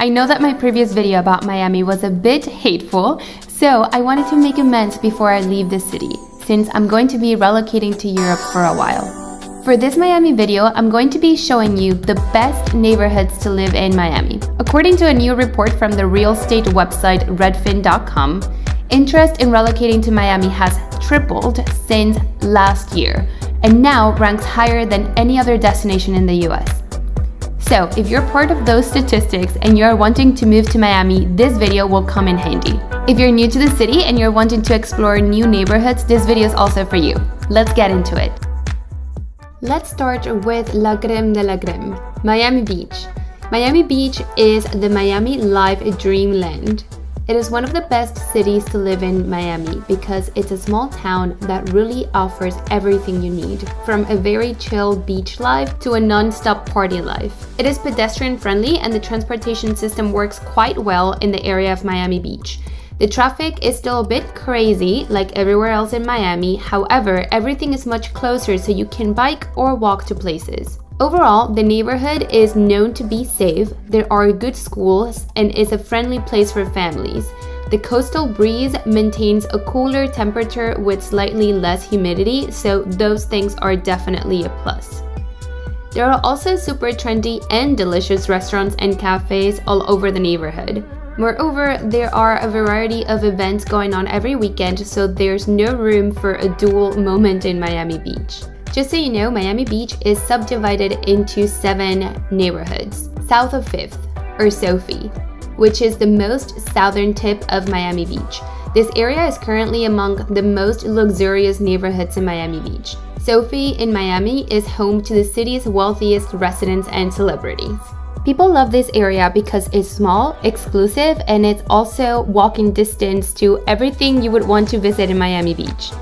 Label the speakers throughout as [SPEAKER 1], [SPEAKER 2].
[SPEAKER 1] I know that my previous video about Miami was a bit hateful, so I wanted to make amends before I leave the city, since I'm going to be relocating to Europe for a while. For this Miami video, I'm going to be showing you the best neighborhoods to live in Miami. According to a new report from the real estate website redfin.com, interest in relocating to Miami has tripled since last year and now ranks higher than any other destination in the US. So if you're part of those statistics and you're wanting to move to Miami, this video will come in handy. If you're new to the city and you're wanting to explore new neighborhoods, this video is also for you. Let's get into it. Let's start with La Creme de la Creme, Miami Beach. Miami Beach is the Miami life dreamland. It is one of the best cities to live in Miami because it's a small town that really offers everything you need, from a very chill beach life to a non-stop party life. It is pedestrian friendly and the transportation system works quite well in the area of Miami Beach. The traffic is still a bit crazy, like everywhere else in Miami. However, everything is much closer so you can bike or walk to places. Overall, the neighborhood is known to be safe, there are good schools, and is a friendly place for families. The coastal breeze maintains a cooler temperature with slightly less humidity, so those things are definitely a plus. There are also super trendy and delicious restaurants and cafes all over the neighborhood. Moreover, there are a variety of events going on every weekend, so there's no room for a dull moment in Miami Beach. Just so you know, Miami Beach is subdivided into 7 neighborhoods, south of 5th, or Sophie, which is the most southern tip of Miami Beach. This area is currently among the most luxurious neighborhoods in Miami Beach. Sophie in Miami is home to the city's wealthiest residents and celebrities. People love this area because it's small, exclusive, and it's also walking distance to everything you would want to visit in Miami Beach.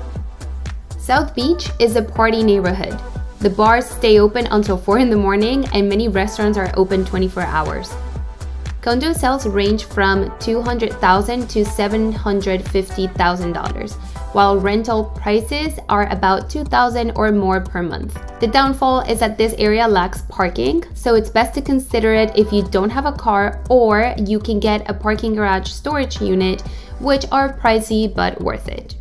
[SPEAKER 1] South Beach is a party neighborhood. The bars stay open until 4 in the morning and many restaurants are open 24 hours. Condo sales range from $200,000 to $750,000, while rental prices are about $2,000 or more per month. The downfall is that this area lacks parking, so it's best to consider it if you don't have a car, or you can get a parking garage storage unit, which are pricey but worth it.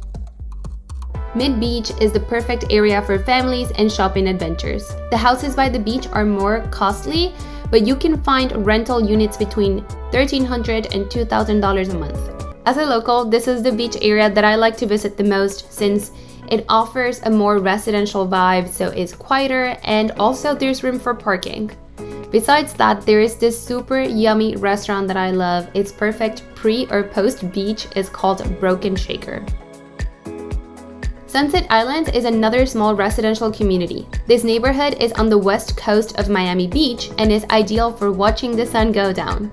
[SPEAKER 1] Mid-beach is the perfect area for families and shopping adventures. The houses by the beach are more costly, but you can find rental units between $1,300 and $2,000 a month. As a local, this is the beach area that I like to visit the most since it offers a more residential vibe, so it's quieter and also there's room for parking. Besides that, there is this super yummy restaurant that I love. It's perfect pre or post beach. It's called Broken Shaker. Sunset Island is another small residential community. This neighborhood is on the west coast of Miami Beach and is ideal for watching the sun go down.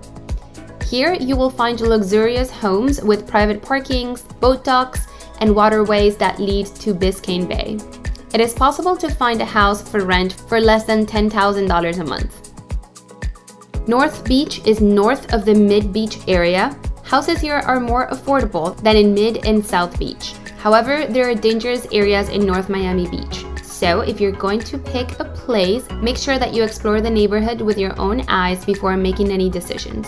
[SPEAKER 1] Here you will find luxurious homes with private parkings, boat docks, and waterways that lead to Biscayne Bay. It is possible to find a house for rent for less than $10,000 a month. North Beach is north of the Mid-Beach area. Houses here are more affordable than in Mid and South Beach. However, there are dangerous areas in North Miami Beach. So if you're going to pick a place, make sure that you explore the neighborhood with your own eyes before making any decisions.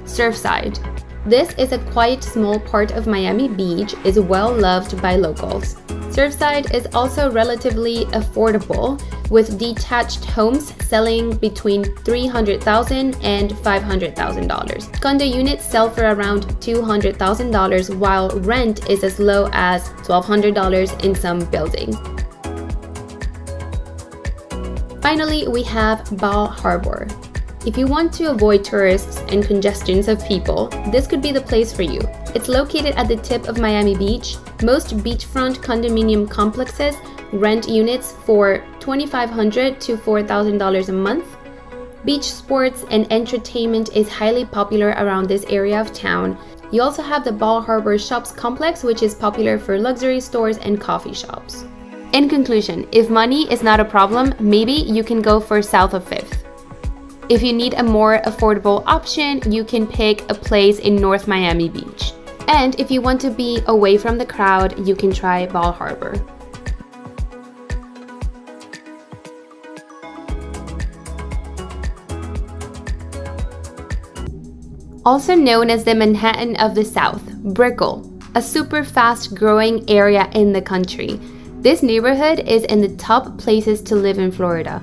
[SPEAKER 1] Surfside. This is a quiet small part of Miami Beach, is well loved by locals. Surfside is also relatively affordable, with detached homes selling between $300,000 and $500,000. Condo units sell for around $200,000, while rent is as low as $1,200 in some buildings. Finally, we have Bal Harbour. If you want to avoid tourists and congestions of people, this could be the place for you. It's located at the tip of Miami Beach. Most beachfront condominium complexes rent units for $2,500 to $4,000 a month. Beach sports and entertainment is highly popular around this area of town. You also have the Bal Harbour Shops complex, which is popular for luxury stores and coffee shops. In conclusion, if money is not a problem, maybe you can go for south of 5th. If you need a more affordable option, you can pick a place in North Miami Beach. And if you want to be away from the crowd, you can try Bal Harbour. Also known as the Manhattan of the South, Brickell, a super fast growing area in the country. This neighborhood is in the top places to live in Florida.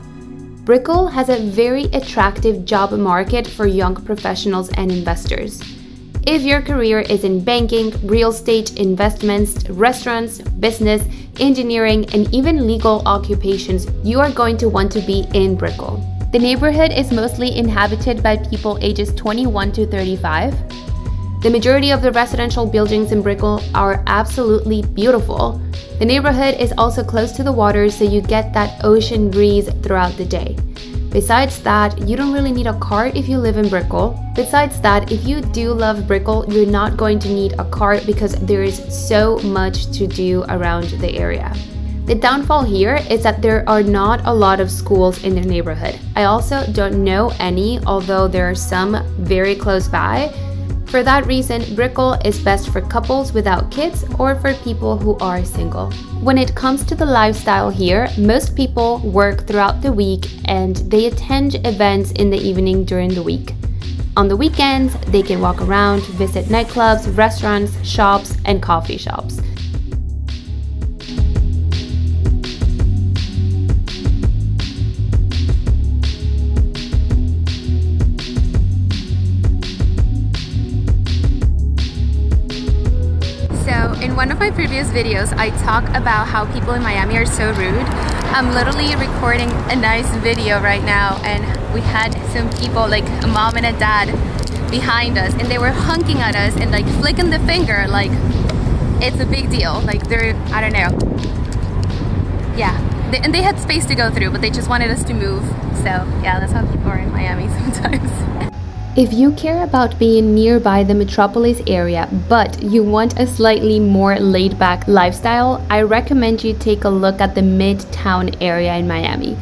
[SPEAKER 1] Brickell has a very attractive job market for young professionals and investors. If your career is in banking, real estate, investments, restaurants, business, engineering, and even legal occupations, you are going to want to be in Brickell. The neighborhood is mostly inhabited by people ages 21 to 35. The majority of the residential buildings in Brickell are absolutely beautiful. The neighborhood is also close to the water, so you get that ocean breeze throughout the day. Besides that, you don't really need a car if you live in Brickell. Besides that, if you do love Brickell, you're not going to need a car because there is so much to do around the area. The downfall here is that there are not a lot of schools in the neighborhood. I also don't know any, although there are some very close by. For that reason, Brickell is best for couples without kids or for people who are single. When it comes to the lifestyle here, most people work throughout the week and they attend events in the evening during the week. On the weekends, they can walk around, visit nightclubs, restaurants, shops, and coffee shops. In one of my previous videos, I talk about how people in Miami are so rude. I'm literally recording a nice video right now, and we had some people, like a mom and a dad, behind us, and they were honking at us and like flicking the finger, like it's a big deal. Like they're, I don't know. Yeah, and they had space to go through, but they just wanted us to move. So yeah, that's how people are in Miami sometimes. If you care about being nearby the metropolis area, but you want a slightly more laid-back lifestyle, I recommend you take a look at the Midtown area in Miami.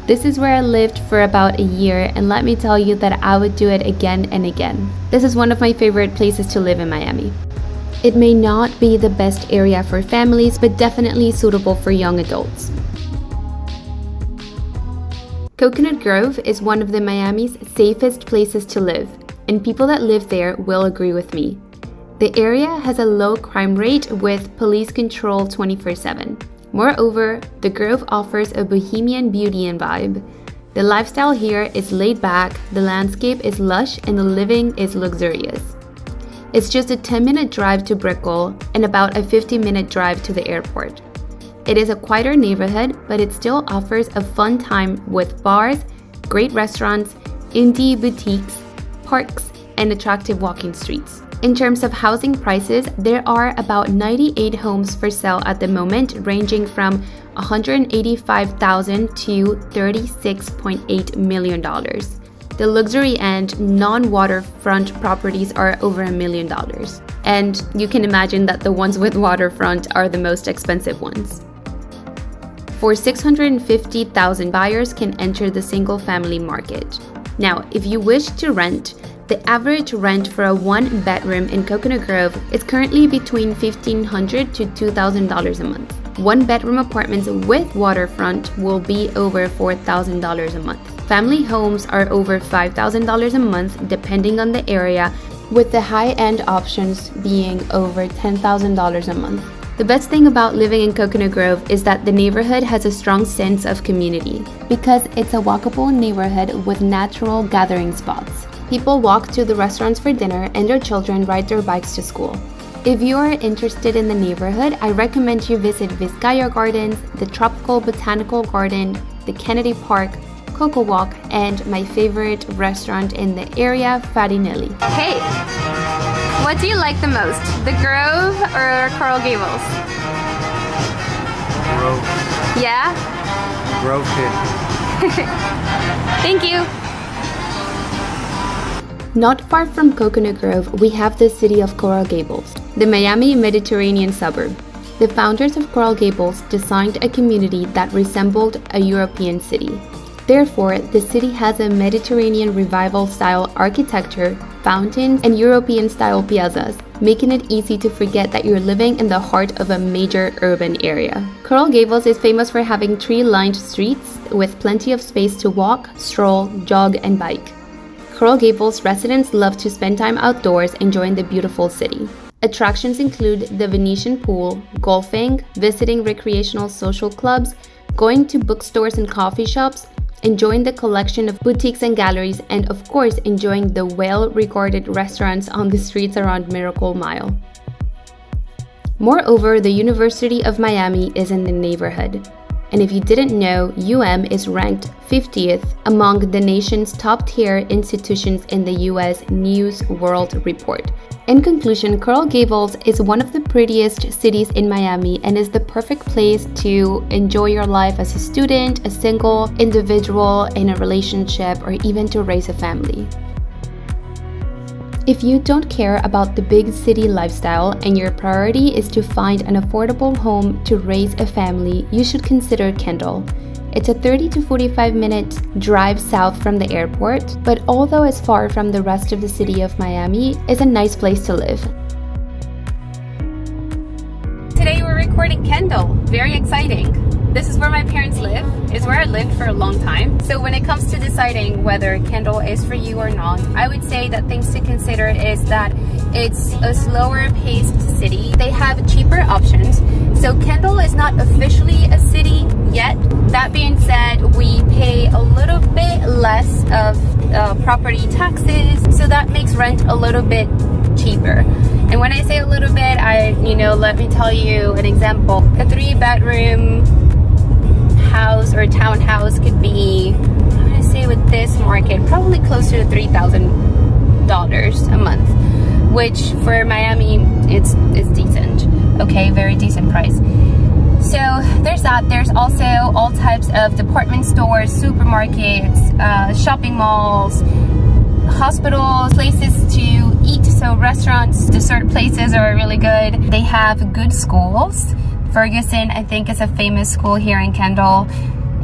[SPEAKER 1] This is where I lived for about a year, and let me tell you that I would do it again and again. This is one of my favorite places to live in Miami. It may not be the best area for families, but definitely suitable for young adults. Coconut Grove is one of the Miami's safest places to live, and people that live there will agree with me. The area has a low crime rate with police control 24/7. Moreover, the Grove offers a bohemian beauty and vibe. The lifestyle here is laid back, the landscape is lush, and the living is luxurious. It's just a 10-minute drive to Brickell and about a 50-minute drive to the airport. It is a quieter neighborhood, but it still offers a fun time with bars, great restaurants, indie boutiques, parks, and attractive walking streets. In terms of housing prices, there are about 98 homes for sale at the moment, ranging from $185,000 to $36.8 million. The luxury and non-waterfront properties are over $1 million. And you can imagine that the ones with waterfront are the most expensive ones. For $650,000, buyers can enter the single-family market. Now, if you wish to rent, the average rent for a one-bedroom in Coconut Grove is currently between $1,500 to $2,000 a month. One-bedroom apartments with waterfront will be over $4,000 a month. Family homes are over $5,000 a month depending on the area, with the high-end options being over $10,000 a month. The best thing about living in Coconut Grove is that the neighborhood has a strong sense of community because it's a walkable neighborhood with natural gathering spots. People walk to the restaurants for dinner and their children ride their bikes to school. If you are interested in the neighborhood, I recommend you visit Vizcaya Gardens, the Tropical Botanical Garden, the Kennedy Park, Coco Walk, and my favorite restaurant in the area, Farinelli. Hey! What do you like the most, the Grove or Coral Gables?
[SPEAKER 2] Grove.
[SPEAKER 1] Yeah?
[SPEAKER 2] Grove kid.
[SPEAKER 1] Thank you. Not far from Coconut Grove, we have the city of Coral Gables, the Miami Mediterranean suburb. The founders of Coral Gables designed a community that resembled a European city. Therefore, the city has a Mediterranean revival-style architecture, fountains, and European-style piazzas, making it easy to forget that you're living in the heart of a major urban area. Coral Gables is famous for having tree-lined streets with plenty of space to walk, stroll, jog, and bike. Coral Gables residents love to spend time outdoors enjoying the beautiful city. Attractions include the Venetian pool, golfing, visiting recreational social clubs, going to bookstores and coffee shops, enjoying the collection of boutiques and galleries, and of course enjoying the well-regarded restaurants on the streets around Miracle Mile. Moreover, the University of Miami is in the neighborhood. And if you didn't know, is ranked 50th among the nation's top-tier institutions in the US News World Report. In conclusion, Coral Gables is one of the prettiest cities in Miami and is the perfect place to enjoy your life as a student, a single individual, in a relationship, or even to raise a family. If you don't care about the big city lifestyle and your priority is to find an affordable home to raise a family, you should consider Kendall. It's a 30 to 45 minute drive south from the airport, but although it's far from the rest of the city of Miami, it's a nice place to live. Today we're recording Kendall. Very exciting. This is where my parents live. It's where I lived for a long time. So when it comes to deciding whether Kendall is for you or not, I would say that things to consider is that it's a slower paced city. They have cheaper options. So Kendall is not officially a city yet. That being said, we pay a little bit less of property taxes. So that makes rent a little bit cheaper. And when I say a little bit, let me tell you an example. A 3-bedroom house or townhouse could be, I'm gonna say with this market, probably closer to $3,000 a month, which for Miami, it's decent. Okay, very decent price. So there's that. There's also all types of department stores, supermarkets, shopping malls, hospitals, places to eat. So restaurants, dessert places are really good. They have good schools. Ferguson, I think, is a famous school here in Kendall.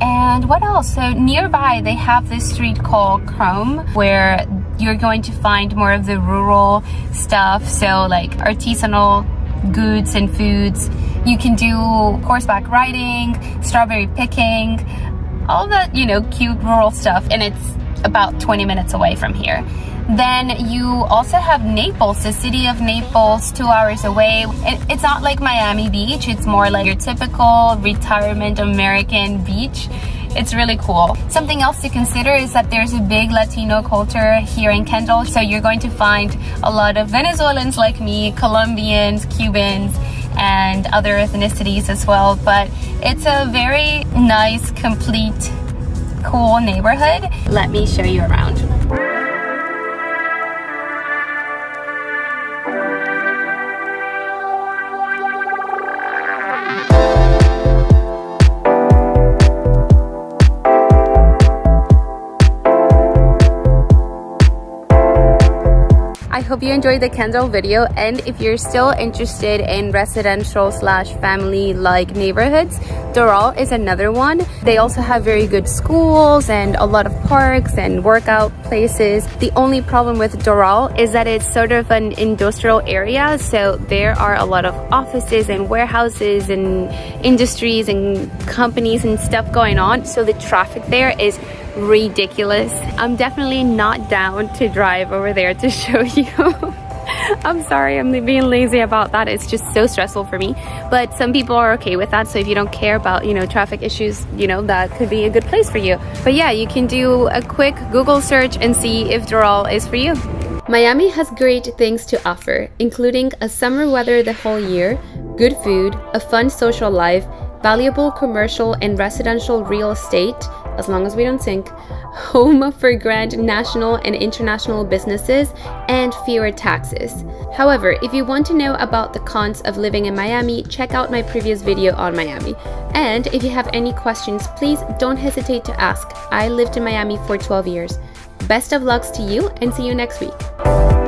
[SPEAKER 1] And what else? So nearby, they have this street called Chrome, where you're going to find more of the rural stuff. So like artisanal goods and foods. You can do horseback riding, strawberry picking, all that, cute rural stuff. And it's about 20 minutes away from here. Then you also have Naples, the city of Naples, 2 hours away. It's not like Miami Beach. It's more like your typical retirement American beach. It's really cool. Something else to consider is that there's a big Latino culture here in Kendall. So you're going to find a lot of Venezuelans like me, Colombians, Cubans, and other ethnicities as well. But it's a very nice, complete, cool neighborhood. Let me show you around. I hope you enjoyed the Kendall video, and if you're still interested in residential / family like neighborhoods, Doral is another one. They also have very good schools and a lot of parks and workout places. The only problem with Doral is that it's sort of an industrial area, so there are a lot of offices and warehouses and industries and companies and stuff going on, so the traffic there is ridiculous. I'm definitely not down to drive over there to show you. I'm sorry, I'm being lazy about that. It's just so stressful for me, but some people are okay with that. So if you don't care about traffic issues, that could be a good place for you. But yeah, you can do a quick Google search and see if Doral is for you. Miami has great things to offer, including a summer weather the whole year, good food, a fun social life, valuable commercial and residential real estate, as long as we don't sink, home for grand national and international businesses, and fewer taxes. However, if you want to know about the cons of living in Miami, check out my previous video on Miami. And if you have any questions, please don't hesitate to ask. I lived in Miami for 12 years. Best of lucks to you, and see you next week.